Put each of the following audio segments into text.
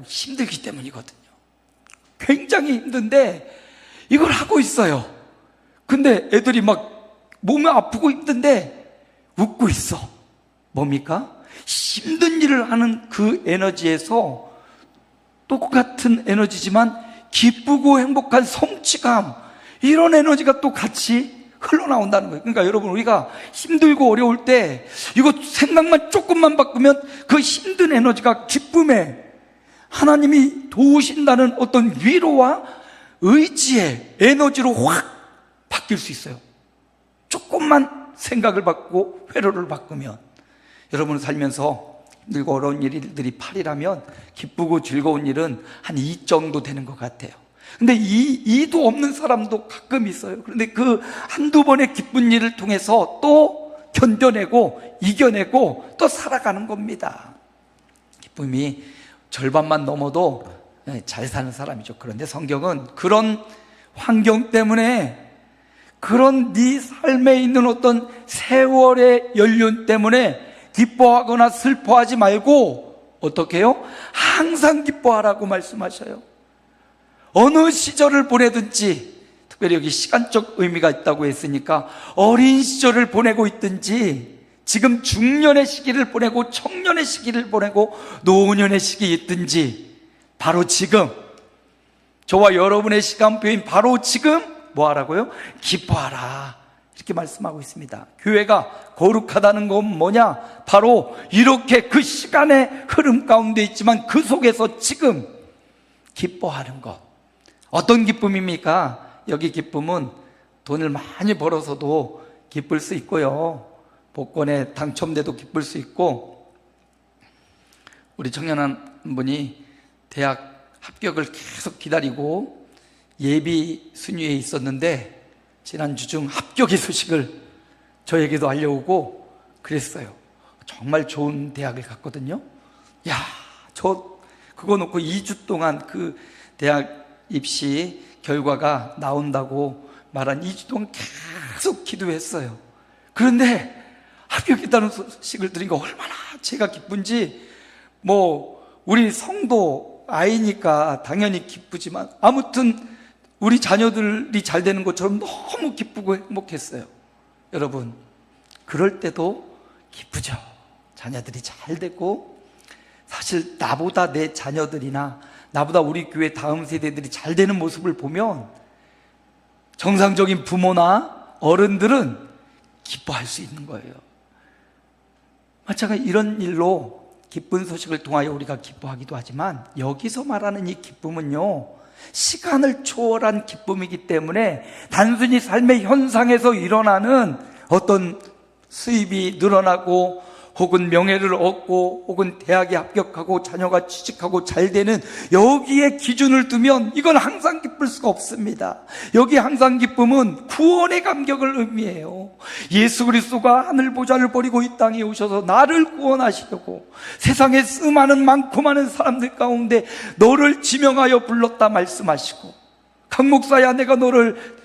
힘들기 때문이거든요. 굉장히 힘든데 이걸 하고 있어요. 근데 애들이 막 몸이 아프고 힘든데 웃고 있어. 뭡니까? 힘든 일을 하는 그 에너지에서 똑같은 에너지지만 기쁘고 행복한 성취감, 이런 에너지가 또 같이 흘러나온다는 거예요. 그러니까 여러분, 우리가 힘들고 어려울 때 이거 생각만 조금만 바꾸면 그 힘든 에너지가 기쁨에, 하나님이 도우신다는 어떤 위로와 의지의 에너지로 확 바뀔 수 있어요. 조금만 생각을 바꾸고 회로를 바꾸면. 여러분 살면서 힘들고 어려운 일들이 8이라면 기쁘고 즐거운 일은 한 2 정도 되는 것 같아요. 근데 2도 없는 사람도 가끔 있어요. 그런데 그 한두 번의 기쁜 일을 통해서 또 견뎌내고 이겨내고 또 살아가는 겁니다. 기쁨이 절반만 넘어도 잘 사는 사람이죠. 그런데 성경은 그런 환경 때문에, 그런 네 삶에 있는 어떤 세월의 연륜 때문에 기뻐하거나 슬퍼하지 말고 어떻게 해요? 항상 기뻐하라고 말씀하셔요. 어느 시절을 보내든지, 특별히 여기 시간적 의미가 있다고 했으니까 어린 시절을 보내고 있든지, 지금 중년의 시기를 보내고 청년의 시기를 보내고 노년의 시기에 있든지, 바로 지금, 저와 여러분의 시간표인 바로 지금 뭐 하라고요? 기뻐하라, 이렇게 말씀하고 있습니다. 교회가 거룩하다는 건 뭐냐? 바로 이렇게 그 시간의 흐름 가운데 있지만 그 속에서 지금 기뻐하는 것. 어떤 기쁨입니까? 여기 기쁨은 돈을 많이 벌어서도 기쁠 수 있고요, 복권에 당첨돼도 기쁠 수 있고, 우리 청년 한 분이 대학 합격을 계속 기다리고 예비 순위에 있었는데 지난주 중 합격의 소식을 저에게도 알려오고 그랬어요. 정말 좋은 대학을 갔거든요. 야, 저 그거 놓고 2주 동안 그 대학 입시 결과가 나온다고 말한 2주 동안 계속 기도했어요. 그런데 합격했다는 소식을 들으니까 얼마나 제가 기쁜지, 우리 성도 아이니까 당연히 기쁘지만 아무튼 우리 자녀들이 잘 되는 것처럼 너무 기쁘고 행복했어요. 여러분, 그럴 때도 기쁘죠. 자녀들이 잘 되고, 사실 나보다 내 자녀들이나 나보다 우리 교회 다음 세대들이 잘 되는 모습을 보면 정상적인 부모나 어른들은 기뻐할 수 있는 거예요. 마찬가지로 이런 일로 기쁜 소식을 통하여 우리가 기뻐하기도 하지만, 여기서 말하는 이 기쁨은요, 시간을 초월한 기쁨이기 때문에 단순히 삶의 현상에서 일어나는 어떤 수입이 늘어나고 혹은 명예를 얻고 혹은 대학에 합격하고 자녀가 취직하고 잘 되는 여기에 기준을 두면 이건 항상 기쁠 수가 없습니다. 여기 항상 기쁨은 구원의 감격을 의미해요. 예수 그리스도가 하늘 보좌를 버리고 이 땅에 오셔서 나를 구원하시려고 세상에 수많은 많고 많은 사람들 가운데 너를 지명하여 불렀다 말씀하시고, 강 목사야, 내가 너를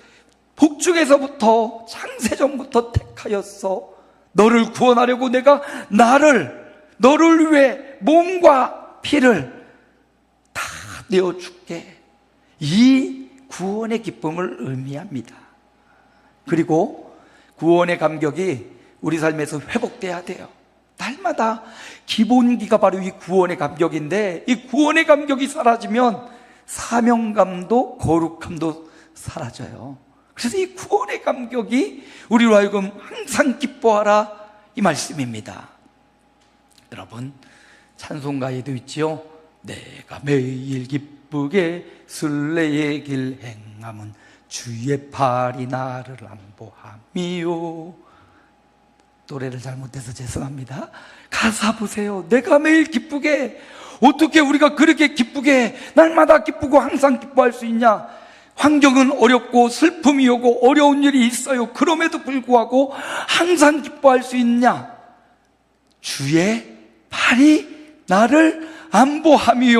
복중에서부터 창세전부터 택하였어. 너를 구원하려고 내가 너를 위해 몸과 피를 다 내어줄게. 이 구원의 기쁨을 의미합니다. 그리고 구원의 감격이 우리 삶에서 회복돼야 돼요. 날마다 기본기가 바로 이 구원의 감격인데, 이 구원의 감격이 사라지면 사명감도 거룩함도 사라져요. 그래서 이 구원의 감격이 우리로 하여금 항상 기뻐하라, 이 말씀입니다. 여러분, 찬송가에도 있지요. 내가 매일 기쁘게 순례의 길 행함은 주의 팔이 나를 안보함이요. 노래를 잘못해서 죄송합니다. 가사 보세요. 내가 매일 기쁘게. 어떻게 우리가 그렇게 기쁘게 날마다 기쁘고 항상 기뻐할 수 있냐? 환경은 어렵고 슬픔이 오고 어려운 일이 있어요. 그럼에도 불구하고 항상 기뻐할 수 있냐? 주의 팔이 나를 안보함이요.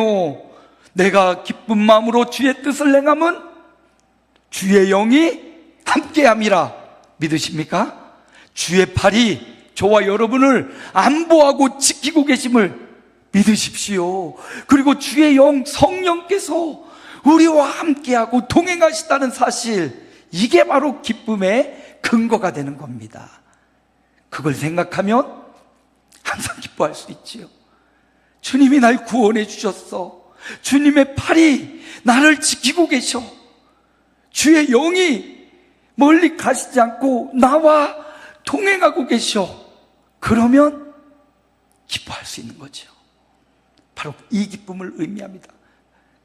내가 기쁜 마음으로 주의 뜻을 행함은 주의 영이 함께함이라. 믿으십니까? 주의 팔이 저와 여러분을 안보하고 지키고 계심을 믿으십시오. 그리고 주의 영 성령께서 우리와 함께하고 동행하시다는 사실, 이게 바로 기쁨의 근거가 되는 겁니다. 그걸 생각하면 항상 기뻐할 수 있지요. 주님이 날 구원해 주셨어. 주님의 팔이 나를 지키고 계셔. 주의 영이 멀리 가시지 않고 나와 동행하고 계셔. 그러면 기뻐할 수 있는 거죠. 바로 이 기쁨을 의미합니다.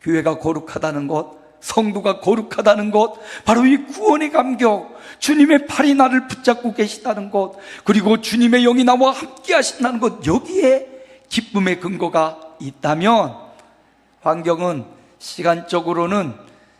교회가 거룩하다는 것, 성도가 거룩하다는 것, 바로 이 구원의 감격, 주님의 팔이 나를 붙잡고 계시다는 것, 그리고 주님의 영이 나와 함께 하신다는 것, 여기에 기쁨의 근거가 있다면 환경은 시간적으로는,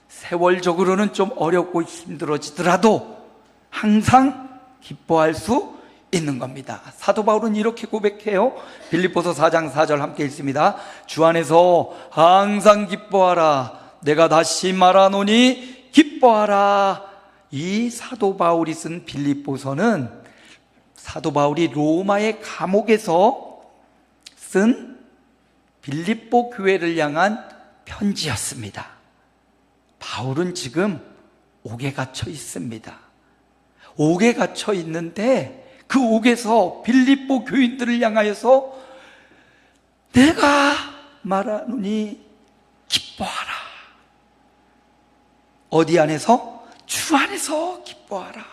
세월적으로는 좀 어렵고 힘들어지더라도 항상 기뻐할 수 있는 겁니다. 사도 바울은 이렇게 고백해요. 빌립보서 4장 4절 함께 읽습니다. 주 안에서 항상 기뻐하라. 내가 다시 말하노니 기뻐하라. 이 사도 바울이 쓴 빌립보서는 사도 바울이 로마의 감옥에서 쓴 빌립보 교회를 향한 편지였습니다. 바울은 지금 옥에 갇혀 있습니다. 옥에 갇혀 있는데 그 옥에서 빌립보 교인들을 향하여서 내가 말하노니 기뻐하라. 어디 안에서? 주 안에서 기뻐하라.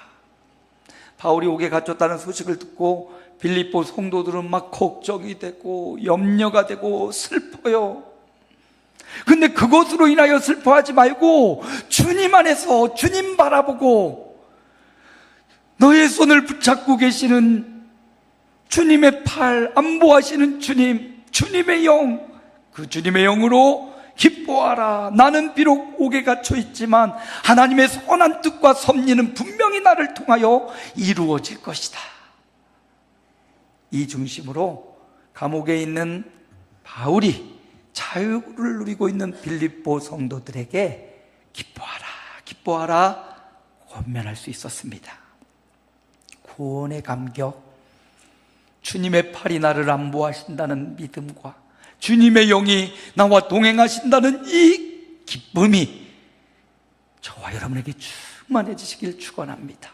바울이 옥에 갇혔다는 소식을 듣고 빌립보 성도들은 막 걱정이 되고 염려가 되고 슬퍼요. 근데 그것으로 인하여 슬퍼하지 말고 주님 안에서 주님 바라보고 너의 손을 붙잡고 계시는 주님의 팔, 안보하시는 주님, 주님의 영, 그 주님의 영으로 기뻐하라. 나는 비록 옥에 갇혀 있지만 하나님의 선한 뜻과 섭리는 분명히 나를 통하여 이루어질 것이다. 이 중심으로 감옥에 있는 바울이 자유를 누리고 있는 빌립보 성도들에게 기뻐하라, 기뻐하라 권면할 수 있었습니다. 구원의 감격, 주님의 팔이 나를 안보하신다는 믿음과 주님의 영이 나와 동행하신다는 이 기쁨이 저와 여러분에게 충만해지시길 축원합니다.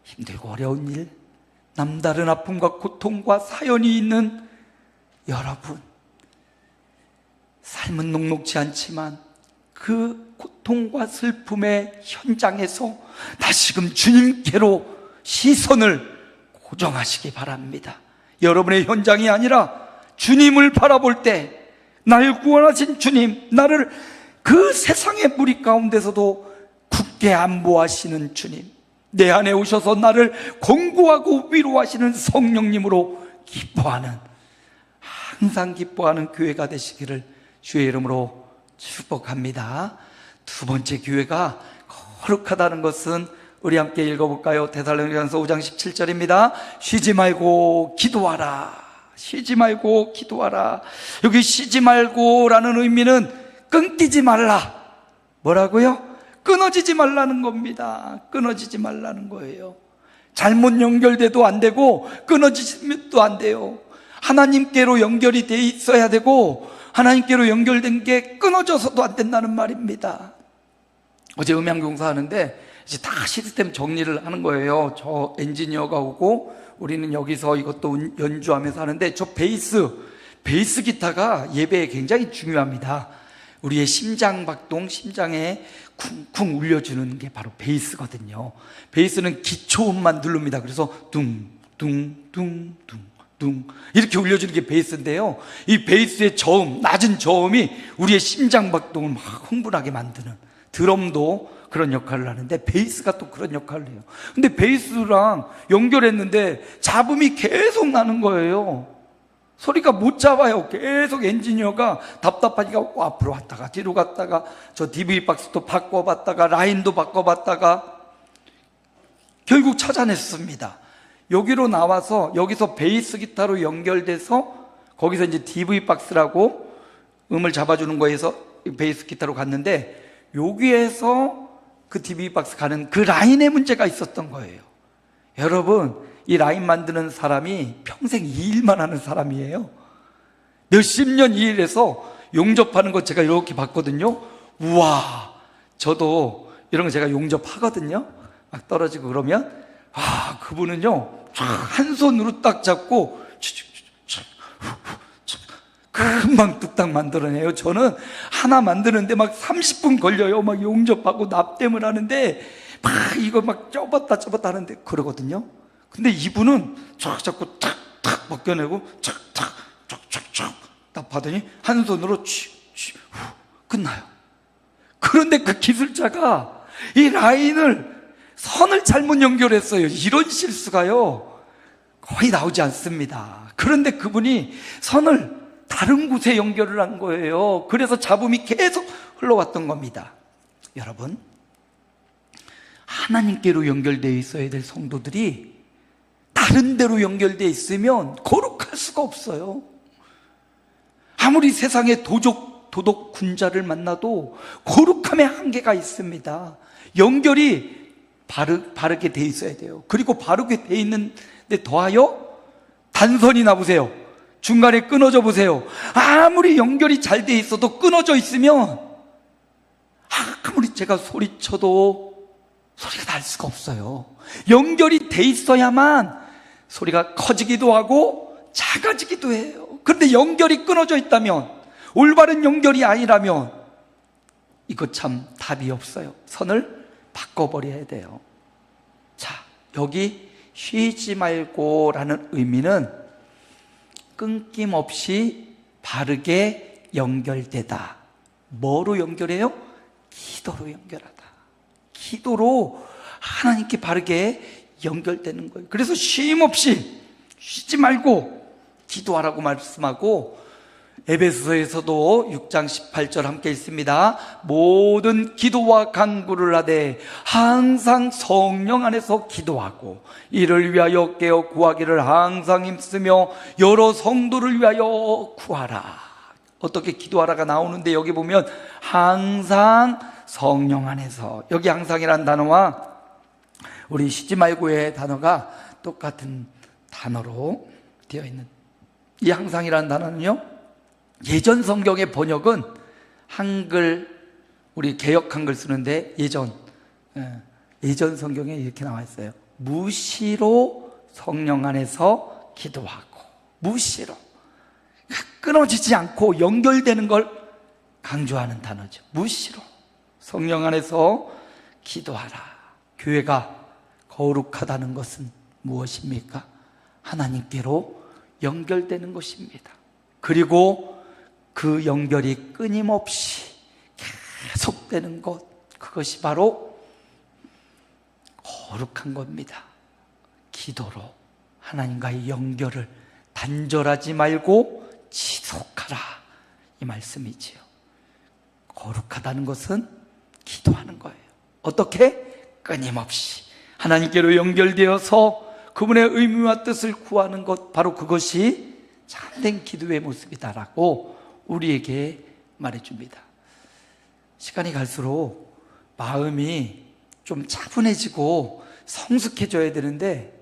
힘들고 어려운 일, 남다른 아픔과 고통과 사연이 있는 여러분, 삶은 녹록지 않지만 그 고통과 슬픔의 현장에서 다시금 주님께로 시선을 고정하시기 바랍니다. 여러분의 현장이 아니라 주님을 바라볼 때 날 구원하신 주님, 나를 그 세상의 무리 가운데서도 굳게 안보하시는 주님, 내 안에 오셔서 나를 권고하고 위로하시는 성령님으로 기뻐하는, 항상 기뻐하는 교회가 되시기를 주의 이름으로 축복합니다. 두 번째, 교회가 거룩하다는 것은 우리 함께 읽어볼까요? 데살로니가전서 5장 17절입니다. 쉬지 말고 기도하라. 쉬지 말고 기도하라. 여기 쉬지 말고라는 의미는 끊기지 말라. 뭐라고요? 끊어지지 말라는 겁니다. 끊어지지 말라는 거예요. 잘못 연결돼도 안 되고 끊어지면도 안 돼요. 하나님께로 연결이 돼 있어야 되고 하나님께로 연결된 게 끊어져서도 안 된다는 말입니다. 어제 음향공사 하는데 이제 다 시스템 정리를 하는 거예요. 저 엔지니어가 오고 우리는 여기서 이것도 연주하면서 하는데 저 베이스 기타가 예배에 굉장히 중요합니다. 우리의 심장 박동, 심장에 쿵쿵 울려주는 게 바로 베이스거든요. 베이스는 기초음만 누릅니다. 그래서 둥둥둥둥둥 이렇게 울려주는 게 베이스인데요, 이 베이스의 저음, 낮은 저음이 우리의 심장 박동을 막 흥분하게 만드는, 드럼도 그런 역할을 하는데 베이스가 또 그런 역할을 해요. 근데 베이스랑 연결했는데 잡음이 계속 나는 거예요. 소리가 못 잡아요. 계속 엔지니어가 답답하니까 앞으로 왔다가 뒤로 갔다가 저 DV 박스도 바꿔봤다가 라인도 바꿔봤다가 결국 찾아냈습니다. 여기로 나와서 여기서 베이스 기타로 연결돼서 거기서 이제 DV 박스라고 음을 잡아주는 거에서 베이스 기타로 갔는데 여기에서 그 DV 박스 가는 그 라인에 문제가 있었던 거예요. 여러분, 이 라인 만드는 사람이 평생 이 일만 하는 사람이에요. 몇십 년 이 일해서 용접하는 거 제가 이렇게 봤거든요. 우와, 저도 이런 거 제가 용접하거든요. 막 떨어지고 그러면 그분은요 한 손으로 딱 잡고 금방 뚝딱 만들어내요. 저는 하나 만드는데 막 30분 걸려요. 막 용접하고 납땜을 하는데 막 이거 막 접었다 하는데 그러거든요. 근데 이분은 쫙 잡고 탁탁 벗겨내고 쫙쫙쫙쫙쫙 딱 받으니 한 손으로 끝나요. 그런데 그 기술자가 이 라인을 선을 잘못 연결했어요. 이런 실수가요 거의 나오지 않습니다. 그런데 그분이 선을 다른 곳에 연결을 한 거예요. 그래서 잡음이 계속 흘러왔던 겁니다. 여러분, 하나님께로 연결되어 있어야 될 성도들이 다른 데로 연결되어 있으면 거룩할 수가 없어요. 아무리 세상에 도덕 군자를 만나도 거룩함의 한계가 있습니다. 연결이 바르게 돼 있어야 돼요. 그리고 바르게 돼 있는데 더하여 단선이나 보세요. 중간에 끊어져 보세요. 아무리 연결이 잘 돼 있어도 끊어져 있으면 아무리 제가 소리쳐도 소리가 날 수가 없어요. 연결이 돼 있어야만 소리가 커지기도 하고 작아지기도 해요. 그런데 연결이 끊어져 있다면, 올바른 연결이 아니라면 이거 참 답이 없어요. 선을 바꿔버려야 돼요. 자, 여기 쉬지 말고 라는 의미는 끊김없이 바르게 연결되다. 뭐로 연결해요? 기도로 연결하다. 기도로 하나님께 바르게 연결되는 거예요. 그래서 쉼 없이 쉬지 말고 기도하라고 말씀하고, 에베소서에서도 6장 18절 함께 읽습니다. 모든 기도와 간구를 하되 항상 성령 안에서 기도하고 이를 위하여 깨어 구하기를 항상 힘쓰며 여러 성도를 위하여 구하라. 어떻게 기도하라가 나오는데 여기 보면 항상 성령 안에서, 여기 항상이라는 단어와 우리 쉬지 말고의 단어가 똑같은 단어로 되어 있는 이 항상이라는 단어는요, 예전 성경의 번역은 한글, 우리 개역 한글 쓰는데 예전 성경에 이렇게 나와 있어요. 무시로 성령 안에서 기도하고, 무시로 끊어지지 않고 연결되는 걸 강조하는 단어죠. 무시로 성령 안에서 기도하라. 교회가 거룩하다는 것은 무엇입니까? 하나님께로 연결되는 것입니다. 그리고 그 연결이 끊임없이 계속되는 것, 그것이 바로 거룩한 겁니다. 기도로 하나님과의 연결을 단절하지 말고 지속하라, 이 말씀이지요. 거룩하다는 것은 기도하는 거예요. 어떻게? 끊임없이 하나님께로 연결되어서 그분의 의미와 뜻을 구하는 것, 바로 그것이 참된 기도의 모습이다라고 우리에게 말해줍니다. 시간이 갈수록 마음이 좀 차분해지고 성숙해져야 되는데,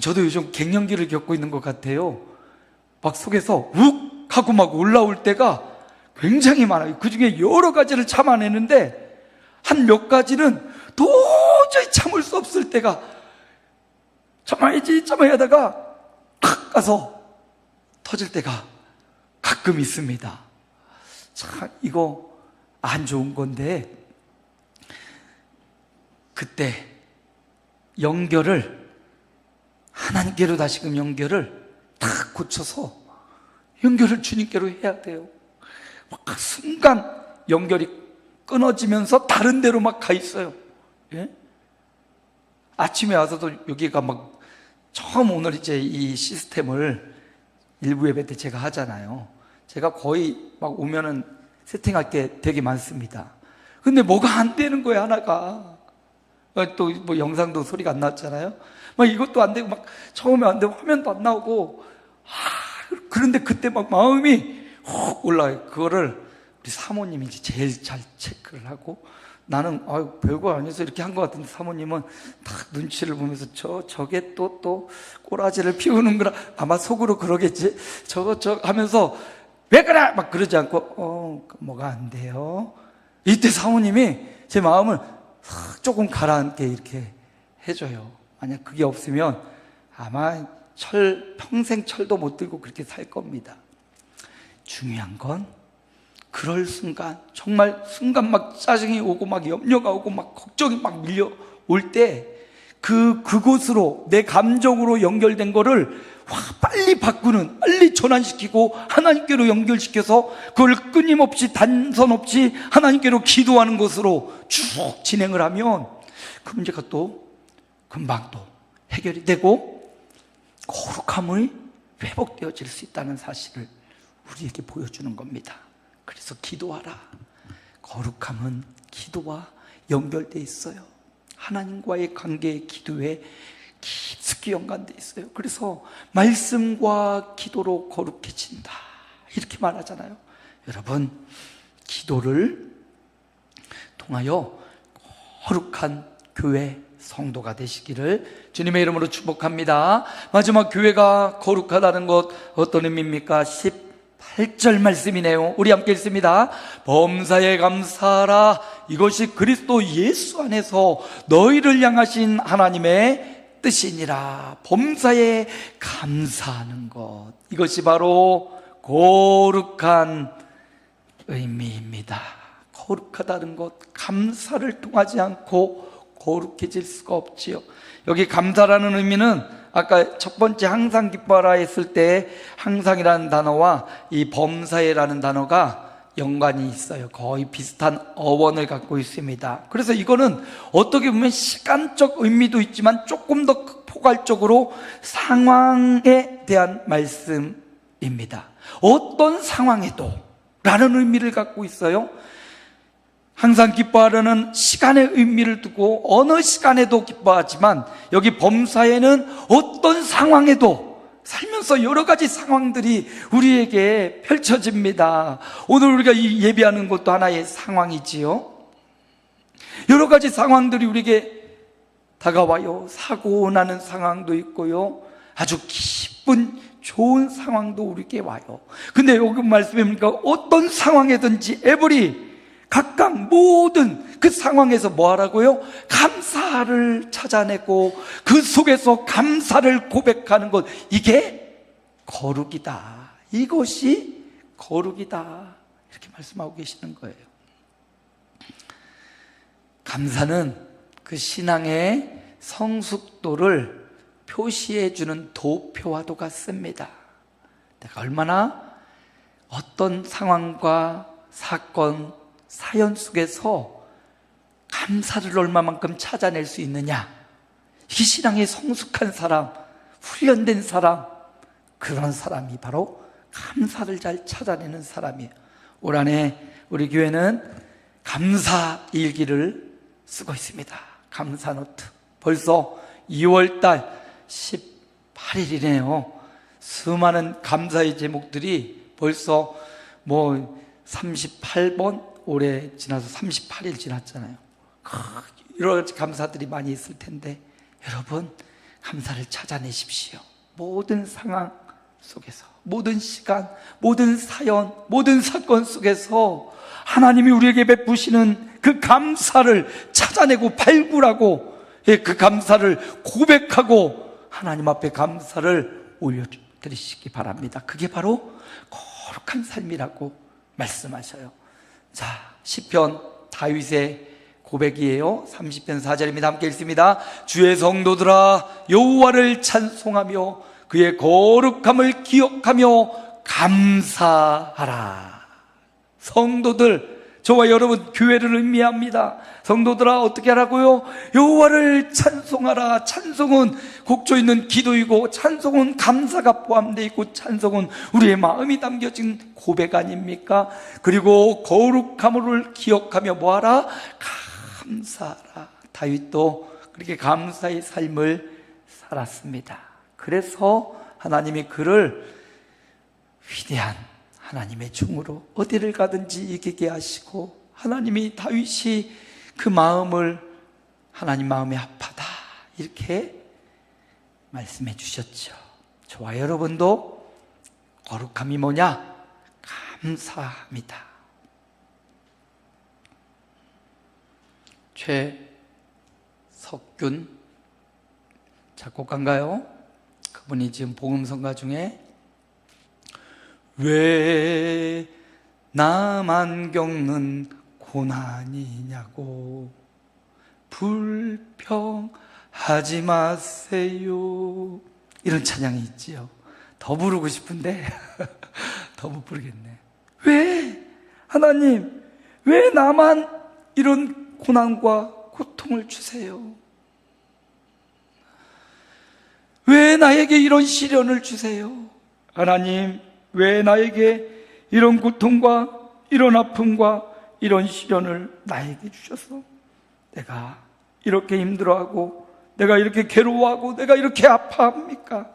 저도 요즘 갱년기를 겪고 있는 것 같아요. 막 속에서 욱 하고 막 올라올 때가 굉장히 많아요. 그 중에 여러 가지를 참아내는데 한 몇 가지는 도저히 참을 수 없을 때가, 참아야지 하다가 탁 가서 터질 때가 가끔 있습니다. 참 이거 안 좋은 건데, 그때 연결을 하나님께로 다시금 연결을 탁 고쳐서 연결을 주님께로 해야 돼요. 막 그 순간 연결이 끊어지면서 다른 데로 막 가 있어요. 예? 아침에 와서도 여기가 막 처음 오늘 이제 이 시스템을 일부 예배 때 제가 하잖아요. 제가 거의 막 오면은 세팅할 게 되게 많습니다. 근데 뭐가 안 되는 거예요, 하나가. 또 뭐 영상도 소리가 안 나왔잖아요. 막 이것도 안 되고, 막 처음에 안 되고, 화면도 안 나오고, 그런데 그때 막 마음이 훅 올라와요. 그거를 우리 사모님이 이제 제일 잘 체크를 하고, 나는 별거 아니어서 이렇게 한 것 같은데 사모님은 딱 눈치를 보면서 저게 또 꼬라지를 피우는구나, 아마 속으로 그러겠지, 저거 하면서 왜 그래? 막 그러지 않고 뭐가 안 돼요? 이때 사모님이 제 마음을 조금 가라앉게 이렇게 해줘요. 만약 그게 없으면 아마 평생 철도 못 들고 그렇게 살 겁니다. 중요한 건 그럴 순간, 정말 순간 막 짜증이 오고 막 염려가 오고 막 걱정이 막 밀려올 때 그곳으로 내 감정으로 연결된 거를 빨리 바꾸는, 빨리 전환시키고 하나님께로 연결시켜서 그걸 끊임없이 단선 없이 하나님께로 기도하는 것으로 쭉 진행을 하면 그 문제가 또 금방 또 해결이 되고 거룩함이 회복되어질 수 있다는 사실을 우리에게 보여주는 겁니다. 그래서 기도하라. 거룩함은 기도와 연결되어 있어요. 하나님과의 관계의 기도에 깊숙이 연관되어 있어요. 그래서 말씀과 기도로 거룩해진다 이렇게 말하잖아요. 여러분, 기도를 통하여 거룩한 교회 성도가 되시기를 주님의 이름으로 축복합니다. 마지막 교회가 거룩하다는 것 어떤 의미입니까? 18절 말씀이네요. 우리 함께 읽습니다. 범사에 감사하라. 이것이 그리스도 예수 안에서 너희를 향하신 하나님의 뜻이니라. 범사에 감사하는 것, 이것이 바로 거룩한 의미입니다. 거룩하다는 것, 감사를 통하지 않고 거룩해질 수가 없지요. 여기 감사라는 의미는 아까 첫 번째 항상 기뻐하라 했을 때 항상이라는 단어와 이 범사에라는 단어가 연관이 있어요. 거의 비슷한 어원을 갖고 있습니다. 그래서 이거는 어떻게 보면 시간적 의미도 있지만 조금 더 포괄적으로 상황에 대한 말씀입니다. 어떤 상황에도 라는 의미를 갖고 있어요. 항상 기뻐하라는 시간의 의미를 두고 어느 시간에도 기뻐하지만 여기 범사에는 어떤 상황에도, 살면서 여러 가지 상황들이 우리에게 펼쳐집니다. 오늘 우리가 이 예배하는 것도 하나의 상황이지요. 여러 가지 상황들이 우리에게 다가와요. 사고 나는 상황도 있고요, 아주 기쁜 좋은 상황도 우리에게 와요. 근데 여기 말씀에 보니까 어떤 상황이든지 각각 모든 그 상황에서 뭐 하라고요? 감사를 찾아내고 그 속에서 감사를 고백하는 것, 이게 거룩이다. 이것이 거룩이다. 이렇게 말씀하고 계시는 거예요. 감사는 그 신앙의 성숙도를 표시해주는 도표와도 같습니다. 내가 얼마나 어떤 상황과 사건, 사연 속에서 감사를 얼마만큼 찾아낼 수 있느냐, 이 신앙의 성숙한 사람, 훈련된 사람, 그런 사람이 바로 감사를 잘 찾아내는 사람이에요. 올 한해 우리 교회는 감사 일기를 쓰고 있습니다. 감사 노트. 벌써 2월달 18일이네요 수많은 감사의 제목들이 벌써 38번, 올해 지나서 38일 지났잖아요. 여러 가지 감사들이 많이 있을 텐데 여러분, 감사를 찾아내십시오. 모든 상황 속에서, 모든 시간, 모든 사연, 모든 사건 속에서 하나님이 우리에게 베푸시는 그 감사를 찾아내고 발굴하고, 그 감사를 고백하고 하나님 앞에 감사를 올려드리시기 바랍니다. 그게 바로 거룩한 삶이라고 말씀하셔요. 자, 시편 다윗의 고백이에요. 30편 4절입니다. 함께 읽습니다. 주의 성도들아 여호와를 찬송하며 그의 거룩함을 기억하며 감사하라. 성도들, 저와 여러분 교회를 의미합니다. 성도들아 어떻게 하라고요? 여호와를 찬송하라. 찬송은 곡조 있는 기도이고, 찬송은 감사가 포함되어 있고, 찬송은 우리의 마음이 담겨진 고백 아닙니까? 그리고 거룩함을 기억하며 뭐하라? 감사하라. 다윗도 그렇게 감사의 삶을 살았습니다. 그래서 하나님이 그를 위대한 하나님의 종으로 어디를 가든지 이기게 하시고, 하나님이 다윗이 그 마음을 하나님 마음에 합하다 이렇게 말씀해 주셨죠. 저와 여러분도 거룩함이 뭐냐? 감사합니다. 최석균 작곡가인가요? 그분이 지금 복음성가 중에 왜 나만 겪는 고난이냐고 불평하지 마세요, 이런 찬양이 있지요. 더 부르고 싶은데 더 못 부르겠네. 왜 하나님, 왜 나만 이런 고난과 고통을 주세요? 왜 나에게 이런 시련을 주세요? 하나님, 왜 나에게 이런 고통과 이런 아픔과 이런 시련을 나에게 주셔서 내가 이렇게 힘들어하고 내가 이렇게 괴로워하고 내가 이렇게 아파합니까?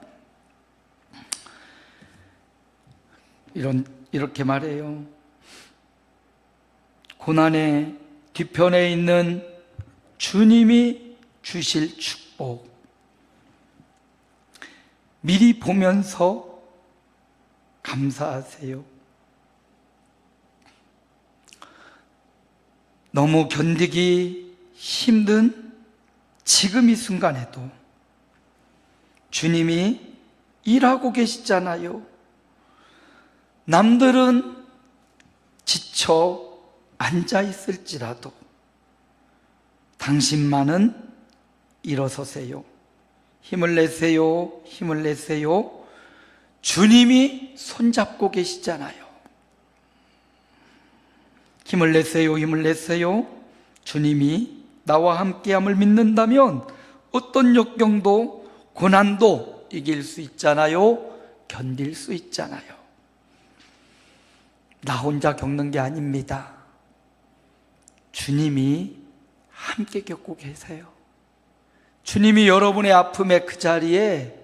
이렇게 말해요. 고난의 뒤편에 있는 주님이 주실 축복 미리 보면서 감사하세요. 너무 견디기 힘든 지금 이 순간에도 주님이 일하고 계시잖아요. 남들은 지쳐 앉아 있을지라도 당신만은 일어서세요. 힘을 내세요. 힘을 내세요. 주님이 손잡고 계시잖아요. 힘을 내세요. 힘을 내세요. 주님이 나와 함께함을 믿는다면 어떤 역경도 고난도 이길 수 있잖아요. 견딜 수 있잖아요. 나 혼자 겪는 게 아닙니다. 주님이 함께 겪고 계세요. 주님이 여러분의 아픔의 그 자리에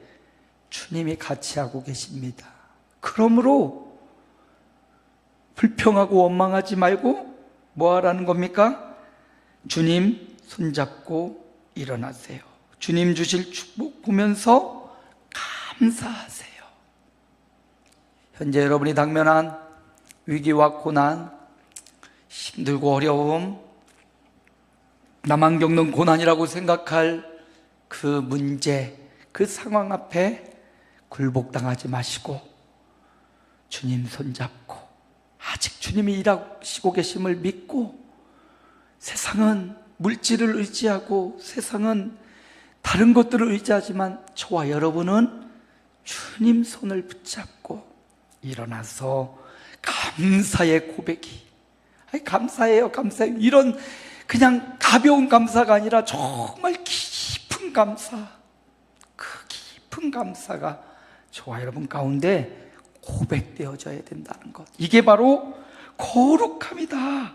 주님이 같이 하고 계십니다. 그러므로 불평하고 원망하지 말고 뭐 하라는 겁니까? 주님 손잡고 일어나세요. 주님 주실 축복 보면서 감사하세요. 현재 여러분이 당면한 위기와 고난, 힘들고 어려움, 나만 겪는 고난이라고 생각할 그 문제, 그 상황 앞에 굴복당하지 마시고 주님 손잡고 아직 주님이 일하시고 계심을 믿고, 세상은 물질을 의지하고 세상은 다른 것들을 의지하지만 저와 여러분은 주님 손을 붙잡고 일어나서 감사의 고백이, 감사해요, 감사해요, 이런 그냥 가벼운 감사가 아니라 정말 깊은 감사, 그 깊은 감사가 저와 여러분 가운데 고백되어져야 된다는 것, 이게 바로 거룩함이다.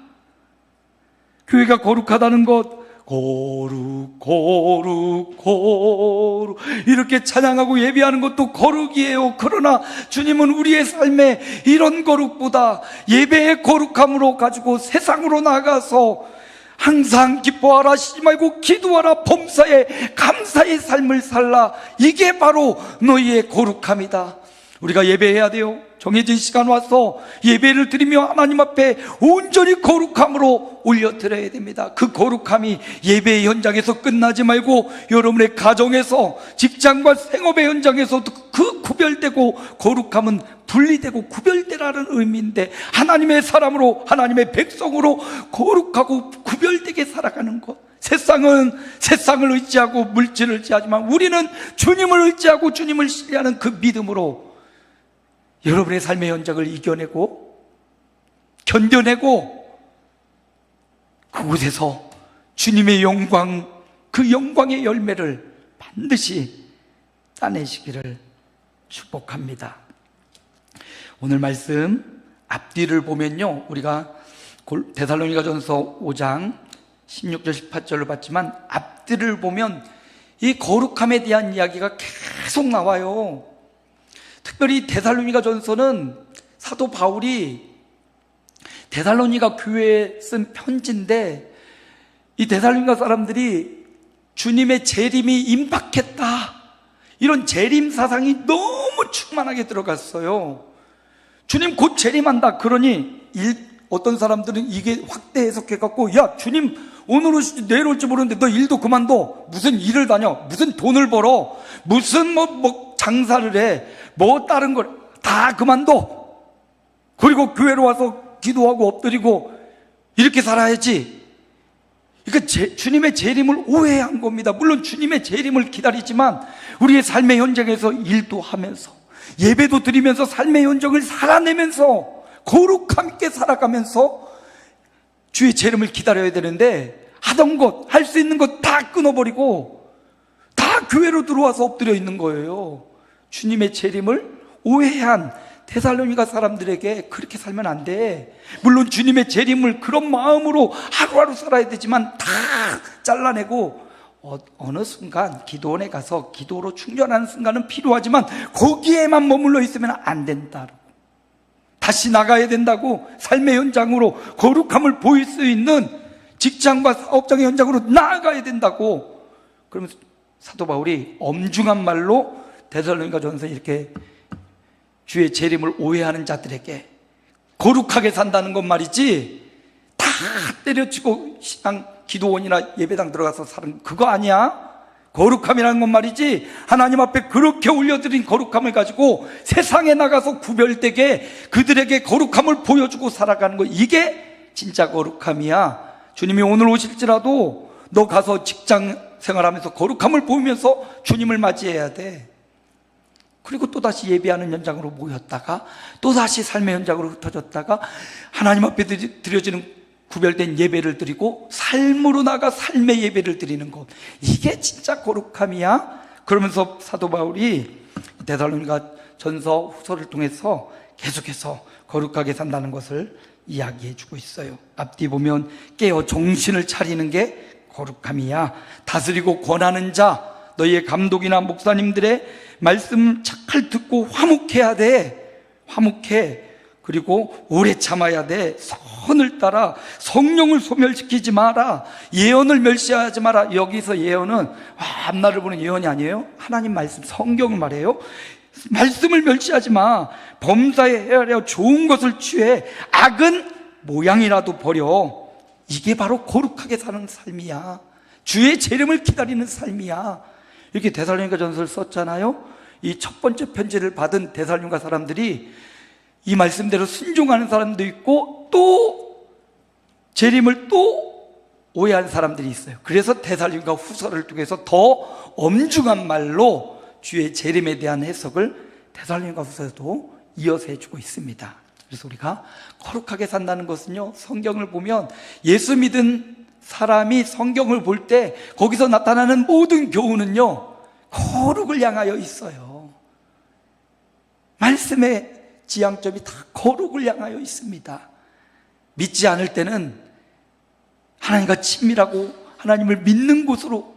교회가 거룩하다는 것, 거룩 거룩 거룩 이렇게 찬양하고 예배하는 것도 거룩이에요. 그러나 주님은 우리의 삶에 이런 거룩보다 예배의 거룩함으로 가지고 세상으로 나가서 항상 기뻐하라, 쉬지 말고 기도하라, 범사에 감사의 삶을 살라, 이게 바로 너희의 거룩함이다. 우리가 예배해야 돼요. 정해진 시간 와서 예배를 드리며 하나님 앞에 온전히 거룩함으로 올려드려야 됩니다. 그 거룩함이 예배의 현장에서 끝나지 말고 여러분의 가정에서, 직장과 생업의 현장에서도 그 구별되고, 거룩함은 분리되고 구별되라는 의미인데, 하나님의 사람으로, 하나님의 백성으로 거룩하고 구별되게 살아가는 것. 세상은 세상을 의지하고 물질을 의지하지만 우리는 주님을 의지하고 주님을 신뢰하는 그 믿음으로 여러분의 삶의 현장을 이겨내고 견뎌내고 그곳에서 주님의 영광, 그 영광의 열매를 반드시 따내시기를 축복합니다. 오늘 말씀 앞뒤를 보면요, 우리가 데살로니가전서 5장 16절 18절을 봤지만 앞뒤를 보면 이 거룩함에 대한 이야기가 계속 나와요. 특별히 데살로니가전서는 사도 바울이 데살로니가 교회에 쓴 편지인데, 이 데살로니가 사람들이 주님의 재림이 임박했다, 이런 재림 사상이 너무 충만하게 들어갔어요. 주님 곧 재림한다. 그러니 어떤 사람들은 이게 확대 해석해갖고, 야, 주님 오늘 오실지 내일 올지 모르는데 너 일도 그만둬. 무슨 일을 다녀? 무슨 돈을 벌어? 무슨 뭐 장사를 해? 뭐 다른 걸 다 그만둬. 그리고 교회로 와서 기도하고 엎드리고 이렇게 살아야지. 그러니까 주님의 재림을 오해한 겁니다. 물론 주님의 재림을 기다리지만 우리의 삶의 현장에서 일도 하면서 예배도 드리면서 삶의 현장을 살아내면서 거룩함 있게 살아가면서 주의 재림을 기다려야 되는데, 하던 것, 할 수 있는 것 다 끊어버리고 다 교회로 들어와서 엎드려 있는 거예요. 주님의 재림을 오해한 데살로니가 사람들에게 그렇게 살면 안 돼. 물론 주님의 재림을 그런 마음으로 하루하루 살아야 되지만 다 잘라내고 어느 순간 기도원에 가서 기도로 충전하는 순간은 필요하지만 거기에만 머물러 있으면 안 된다. 다시 나가야 된다고. 삶의 현장으로 거룩함을 보일 수 있는 직장과 사업장의 현장으로 나아가야 된다고. 그러면서 사도 바울이 엄중한 말로 데살로니가 전서에 이렇게 주의 재림을 오해하는 자들에게, 거룩하게 산다는 건 말이지 다 때려치고 신앙 기도원이나 예배당 들어가서 사는 그거 아니야. 거룩함이라는 건 말이지 하나님 앞에 그렇게 올려드린 거룩함을 가지고 세상에 나가서 구별되게 그들에게 거룩함을 보여주고 살아가는 거, 이게 진짜 거룩함이야. 주님이 오늘 오실지라도 너 가서 직장 생활하면서 거룩함을 보이면서 주님을 맞이해야 돼. 그리고 또다시 예배하는 현장으로 모였다가 또다시 삶의 현장으로 흩어졌다가 하나님 앞에 드려지는 구별된 예배를 드리고 삶으로 나가 삶의 예배를 드리는 것, 이게 진짜 거룩함이야. 그러면서 사도 바울이 데살로니가 전서 후서를 통해서 계속해서 거룩하게 산다는 것을 이야기해 주고 있어요. 앞뒤 보면 깨어 정신을 차리는 게 거룩함이야. 다스리고 권하는 자, 너희의 감독이나 목사님들의 말씀 착할 듣고 화목해야 돼. 화목해. 그리고 오래 참아야 돼. 선을 따라. 성령을 소멸시키지 마라. 예언을 멸시하지 마라. 여기서 예언은 앞날을 보는 예언이 아니에요. 하나님 말씀, 성경을 말해요. 말씀을 멸시하지 마. 범사에 헤아려 좋은 것을 취해 악은 모양이라도 버려. 이게 바로 거룩하게 사는 삶이야. 주의 재림을 기다리는 삶이야. 이렇게 데살로니가 전서를 썼잖아요. 이 첫 번째 편지를 받은 데살로니가 사람들이 이 말씀대로 순종하는 사람도 있고 또 재림을 또 오해한 사람들이 있어요. 그래서 데살로니가 후서를 통해서 더 엄중한 말로 주의 재림에 대한 해석을 데살로니가 후서에도 이어서 해주고 있습니다. 그래서 우리가 거룩하게 산다는 것은요, 성경을 보면 예수 믿은 사람이 성경을 볼 때 거기서 나타나는 모든 교훈은요, 거룩을 향하여 있어요. 말씀의 지향점이 다 거룩을 향하여 있습니다. 믿지 않을 때는 하나님과 친밀하고 하나님을 믿는 곳으로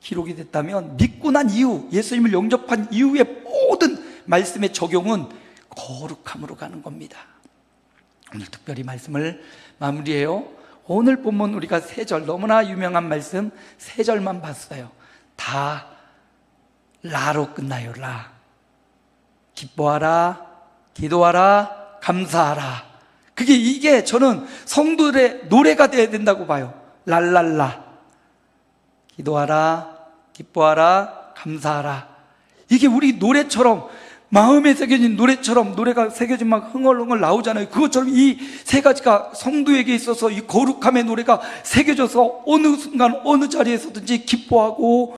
기록이 됐다면, 믿고 난 이후, 예수님을 영접한 이후의 모든 말씀의 적용은 거룩함으로 가는 겁니다. 오늘 특별히 말씀을 마무리해요. 오늘 본문 우리가 3절, 너무나 유명한 말씀 3절만 봤어요. 다 라로 끝나요. 라. 기뻐하라, 기도하라, 감사하라. 이게 저는 성도들의 노래가 되어야 된다고 봐요. 랄랄라. 기도하라, 기뻐하라, 감사하라. 이게 우리 노래처럼, 마음에 새겨진 노래처럼, 노래가 새겨진 막 흥얼흥얼 나오잖아요. 그것처럼 이 3가지가 성도에게 있어서 이 거룩함의 노래가 새겨져서 어느 순간 어느 자리에서든지 기뻐하고